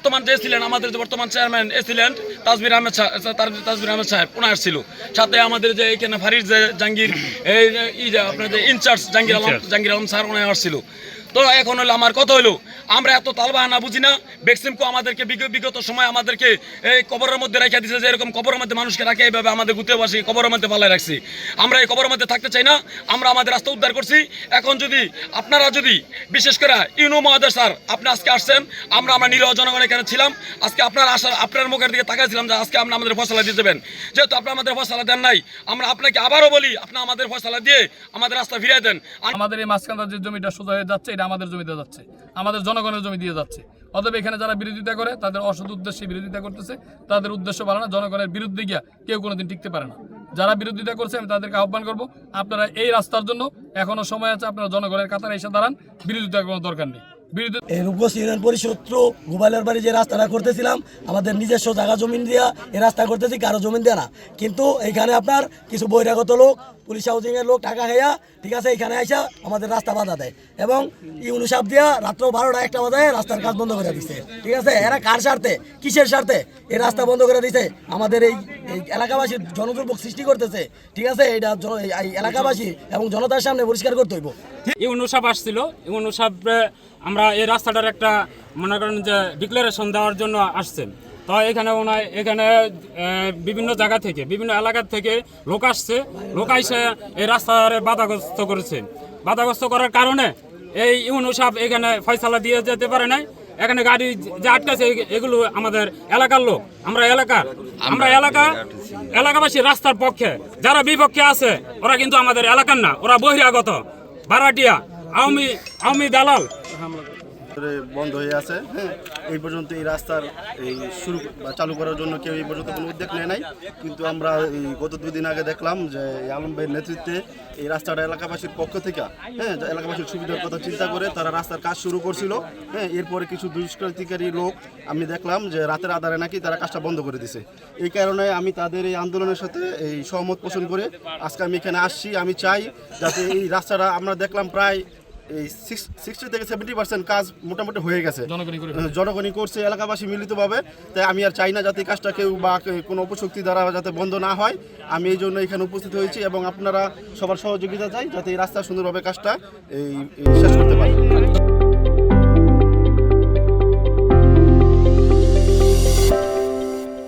বর্তমান যে ছিলেন আমাদের যে বর্তমান চেয়ারম্যান ছিলেন তাজবির আহমেদ সাহেব উনি আসছিল, সাথে আমাদের যে এখানে ফারির যে জাহাঙ্গীর এই যে আপনার যে ইনচার্জ জাহাঙ্গীর আলম স্যার উনি আসছিল। তো এখন হলো আমার কথা হলো, আমরা এত তালবাহানা বুঝি না। বেক্সিমকো আমাদেরকে বিগত সময় আমাদেরকে এই কবরের মধ্যে রেখে দিয়েছে, যে এরকম কবরের মধ্যে মানুষকে রাখে এইভাবে আমাদের গুতেবাসী কবরের মধ্যে পালায় রাখছি। আমরা এই কবরের মধ্যে থাকতে চাই না, আমরা আমাদের রাস্তা উদ্ধার করছি। এখন যদি আপনারা যদি বিশেষ করে ইউনো মহাদেশ স্যার আপনি আজকে আসছেন, আমরা নিরীহ জনগণ এখানে ছিলাম, আজকে আপনার মুখের দিকে তাকাইছিলাম যে আজকে আপনি আমাদের ফয়সালা দিয়ে দেবেন। যেহেতু আপনি আমাদের ফয়সালা দেন নাই, আমরা আপনাকে আবারও বলি আপনি আমাদের ফয়সালা দিয়ে আমাদের রাস্তা ফিরিয়ে দেন। আমাদের এই মাঝখানটার যে জমিটা সোজা হয়ে যাচ্ছে, এটা আমাদের জমিতে যাচ্ছে, আমাদের জনগণের জমি দিয়ে যাচ্ছে। অতএব এখানে যারা বিরোধিতা করে তাদের অসৎ উদ্দেশ্যে বিরোধিতা করতেছে, তাদের উদ্দেশ্য ভালো না। জনগণের বিরুদ্ধে গিয়া কেউ কোনোদিন টিকতে পারে না। যারা বিরোধিতা করছে আমি তাদেরকে আহ্বান করবো, আপনারা এই রাস্তার জন্য এখনো সময় আছে, আপনারা জনগণের কাতারে এসে দাঁড়ান, বিরোধিতার কোনো দরকার নেই। এই রূপগঞ্জ ইউনিয়ন পরিষদ গোপালের বাড়ি যে রাস্তাটা করতেছিলাম আমাদের নিজস্ব জায়গা জমিন দিয়া এই রাস্তা করতেছি, কারো জমিন দেয়া না। কিন্তু এইখানে আপনার কিছু বহিরাগত লোক, পুলিশ হাউজিংয়ের লোক টাকা খাইয়া ঠিক আছে এখানে আইসা আমাদের রাস্তা বাধা দেয় এবং ইউনুসাব দিয়া রাত্র 12টা-1টা বাজায় রাস্তার কাজ বন্ধ করে দিচ্ছে। ঠিক আছে, এরা কার স্বার্থে, কিসের স্বার্থে এই রাস্তা বন্ধ করে দিছে? আমাদের এই এলাকাবাসীর জনদুর্ভোগ সৃষ্টি করতেছে। ঠিক আছে, এটা এলাকাবাসী এবং জনতার সামনে পরিষ্কার করতে হইব। ইউনুসাব আসছিল, ইউনুসাব আমরা এই রাস্তাটার একটা মনে করেন যে ডিক্লারেশন দেওয়ার জন্য আসছেন। তো এখানে বিভিন্ন জায়গা থেকে বিভিন্ন এলাকা থেকে লোক আসছে, লোক এসে এই রাস্তার বাধাগ্রস্ত করেছে। বাধাগ্রস্ত করার কারণে এই ইউনুসাব এখানে ফয়সালা দিয়ে যেতে পারে নাই। এখানে গাড়ি যে আটকাছে এগুলো আমাদের এলাকার লোক, আমরা এলাকাবাসী রাস্তার পক্ষে। যারা বিপক্ষে আছে ওরা কিন্তু আমাদের এলাকার না, ওরা বহিরাগত ভাড়াটিয়া আওয়ামী দালাল। বন্ধ হয়ে আছে। হ্যাঁ, এই পর্যন্ত এই রাস্তার শুরু বা চালু করার জন্য কেউ এই পর্যন্ত কোনো উদ্যোগ নেয় নাই। কিন্তু আমরা গত 2 দিন আগে দেখলাম যে আলম ভাইয়ের নেতৃত্বে এই রাস্তাটা এলাকাবাসীর পক্ষ থেকে, হ্যাঁ, এলাকাবাসীর সুবিধার কথা চিন্তা করে তারা রাস্তার কাজ শুরু করছিল। হ্যাঁ, এরপরে কিছু দুষ্কৃতিকারী লোক আমি দেখলাম যে রাতের আধারে নাকি তারা কাজটা বন্ধ করে দিছে। এই কারণে আমি তাদের এই আন্দোলনের সাথে এই সহমত পোষণ করে আজকে আমি এখানে আসছি। আমি চাই যাতে এই রাস্তাটা, আমরা দেখলাম প্রায় এই 60 থেকে 70% কাজ মোটামুটি হয়ে গেছে, জনগণই করছে, এলাকাবাসী মিলিতভাবে। তাই আমি আর চাই না যাতে কাজটা কেউ বা কোনো অপশক্তি দ্বারা যাতে বন্ধ না হয়। আমি এই জন্য এখানে উপস্থিত হয়েছি এবং আপনারা সবার সহযোগিতা চাই যাতে এই রাস্তা সুন্দরভাবে কাজটা শেষ করতে পারে।